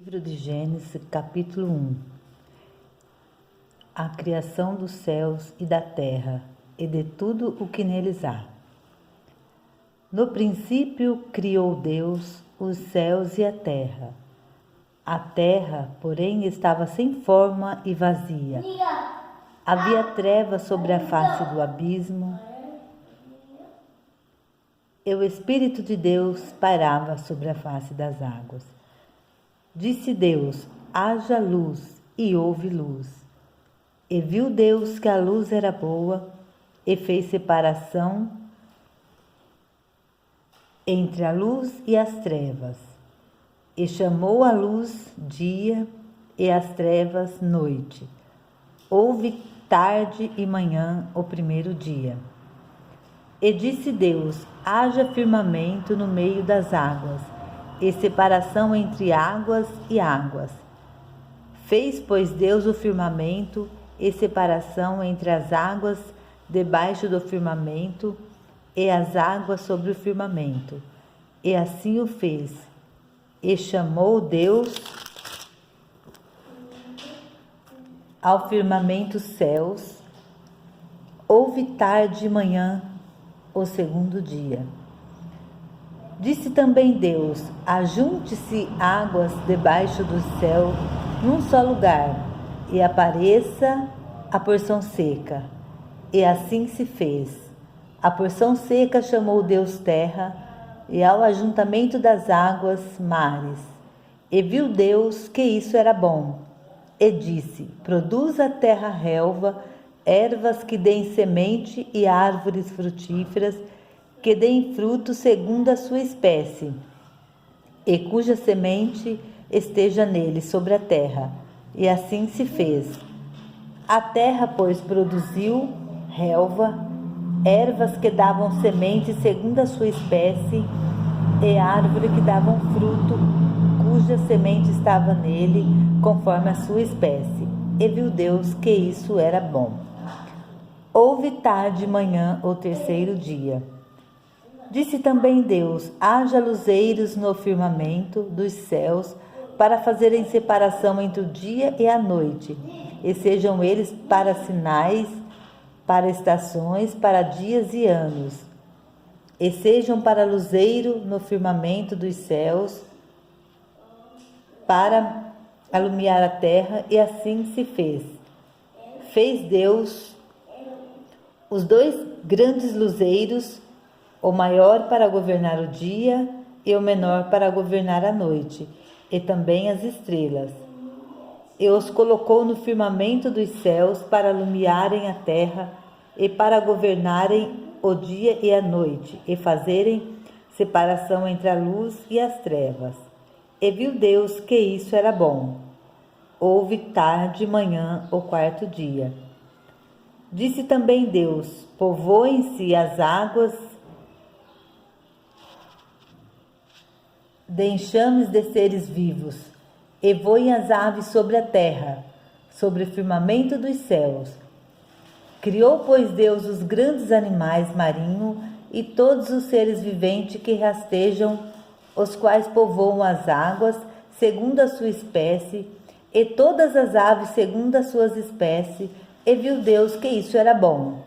Livro de Gênesis, capítulo 1. A criação dos céus e da terra, e de tudo o que neles há. No princípio criou Deus os céus e a terra. A terra, porém, estava sem forma e vazia. Havia trevas sobre a face do abismo, e o Espírito de Deus pairava sobre a face das águas. Disse Deus: haja luz, e houve luz. E viu Deus que a luz era boa, e fez separação entre a luz e as trevas. E chamou a luz dia, e as trevas noite. Houve tarde e manhã o primeiro dia. E disse Deus: haja firmamento no meio das águas, e separação entre águas e águas. Fez, pois, Deus o firmamento e separação entre as águas debaixo do firmamento e as águas sobre o firmamento. E assim o fez. E chamou Deus ao firmamento céus. Houve tarde e manhã o segundo dia. Disse também Deus: ajunte-se águas debaixo do céu num só lugar, e apareça a porção seca. E assim se fez. A porção seca chamou Deus terra, e ao ajuntamento das águas mares. E viu Deus que isso era bom. E disse: produza a terra relva, ervas que deem semente e árvores frutíferas que deem fruto segundo a sua espécie, e cuja semente esteja nele sobre a terra. E assim se fez. A terra, pois, produziu relva, ervas que davam semente segundo a sua espécie, e árvore que davam fruto, cuja semente estava nele, conforme a sua espécie. E viu Deus que isso era bom. Houve tarde e manhã o terceiro dia. Disse também Deus: haja luzeiros no firmamento dos céus, para fazerem separação entre o dia e a noite, e sejam eles para sinais, para estações, para dias e anos, e sejam para luzeiro no firmamento dos céus, para alumiar a terra. E assim se fez. Fez Deus os dois grandes luzeiros, o maior para governar o dia e o menor para governar a noite, e também as estrelas. E os colocou no firmamento dos céus para alumiarem a terra e para governarem o dia e a noite, e fazerem separação entre a luz e as trevas. E viu Deus que isso era bom. Houve tarde e manhã o quarto dia. Disse também Deus: povoem-se as águas de enxames de seres vivos, e voem as aves sobre a terra, sobre o firmamento dos céus. Criou, pois, Deus os grandes animais marinhos e todos os seres viventes que rastejam, os quais povoam as águas, segundo a sua espécie, e todas as aves segundo as suas espécies. E viu Deus que isso era bom.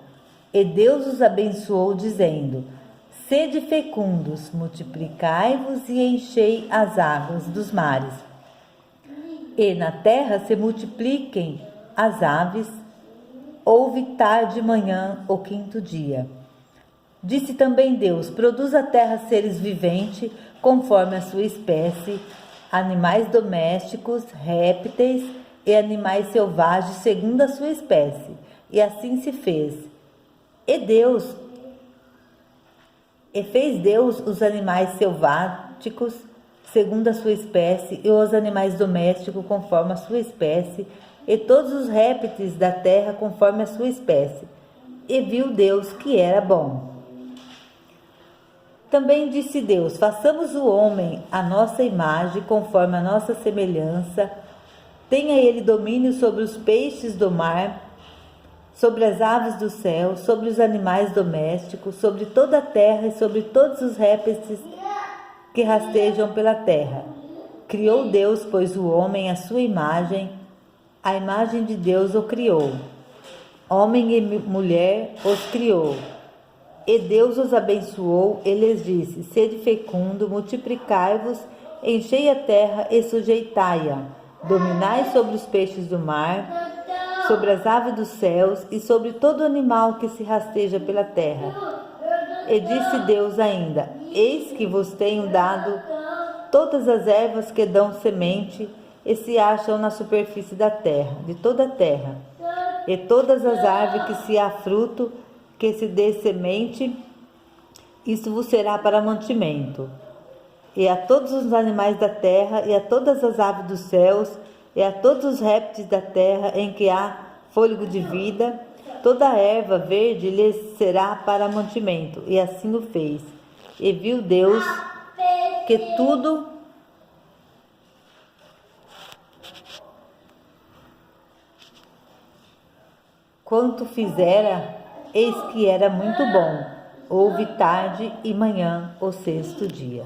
E Deus os abençoou, dizendo: sede fecundos, multiplicai-vos e enchei as águas dos mares. E na terra se multipliquem as aves. Houve tarde e manhã o quinto dia. Disse também Deus: produza a terra seres viventes, conforme a sua espécie, animais domésticos, répteis e animais selvagens, segundo a sua espécie. E assim se fez. E fez Deus os animais selváticos, segundo a sua espécie, e os animais domésticos, conforme a sua espécie, e todos os répteis da terra, conforme a sua espécie. E viu Deus que era bom. Também disse Deus: façamos o homem à nossa imagem, conforme a nossa semelhança. Tenha ele domínio sobre os peixes do mar, sobre as aves do céu, sobre os animais domésticos, sobre toda a terra e sobre todos os répteis que rastejam pela terra. Criou Deus, pois, o homem à sua imagem, a imagem de Deus o criou. Homem e mulher os criou. E Deus os abençoou e lhes disse: sede fecundo, multiplicai-vos, enchei a terra e sujeitai-a. Dominai sobre os peixes do mar, sobre as aves dos céus e sobre todo animal que se rasteja pela terra. E disse Deus ainda: eis que vos tenho dado todas as ervas que dão semente e se acham na superfície da terra, de toda a terra, e todas as árvores que se há fruto, que se dê semente, isso vos será para mantimento. E a todos os animais da terra, e a todas as aves dos céus, e a todos os répteis da terra em que há fôlego de vida, toda a erva verde lhes será para mantimento. E assim o fez. E viu Deus que tudo quanto fizera, eis que era muito bom. Houve tarde e manhã o sexto dia.